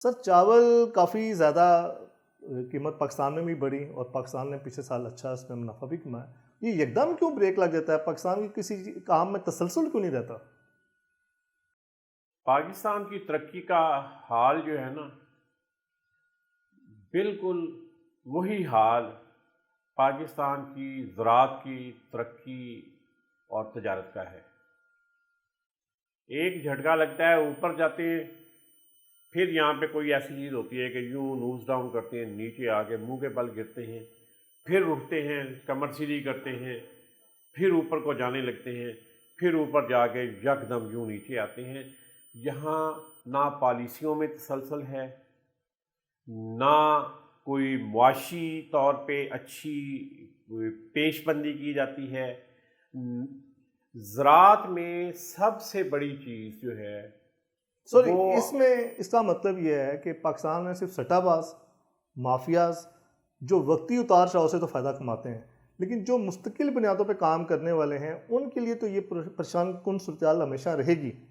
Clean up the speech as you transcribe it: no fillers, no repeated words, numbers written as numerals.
سر چاول کافی زیادہ قیمت پاکستان میں بھی بڑھی اور پاکستان نے پچھلے سال اچھا اس میں منافع بھی کمایا، یہ یکدم کیوں بریک لگ جاتا ہے؟ پاکستان کی کسی کام میں تسلسل کیوں نہیں رہتا؟ پاکستان کی ترقی کا حال جو ہے نا، بالکل وہی حال پاکستان کی زراعت کی ترقی اور تجارت کا ہے۔ ایک جھٹکا لگتا ہے، اوپر جاتے ہیں، پھر یہاں پہ کوئی ایسی چیز ہوتی ہے کہ یوں نوز ڈاؤن کرتے ہیں، نیچے آ کے منہ کے بل گرتے ہیں، پھر اٹھتے ہیں، کمر سیدھی کرتے ہیں، پھر اوپر کو جانے لگتے ہیں، پھر اوپر جا کے یکدم یوں نیچے آتے ہیں۔ یہاں نہ پالیسیوں میں تسلسل ہے، نہ کوئی معاشی طور پہ اچھی پیش بندی کی جاتی ہے۔ زراعت میں سب سے بڑی چیز جو ہے سر وہ اس کا مطلب یہ ہے کہ پاکستان میں صرف سٹہ باز، مافیاز جو وقتی اتار چڑھاؤ سے تو فائدہ کماتے ہیں، لیکن جو مستقل بنیادوں پہ کام کرنے والے ہیں ان کے لیے تو یہ پریشان کن صورتحال ہمیشہ رہے گی۔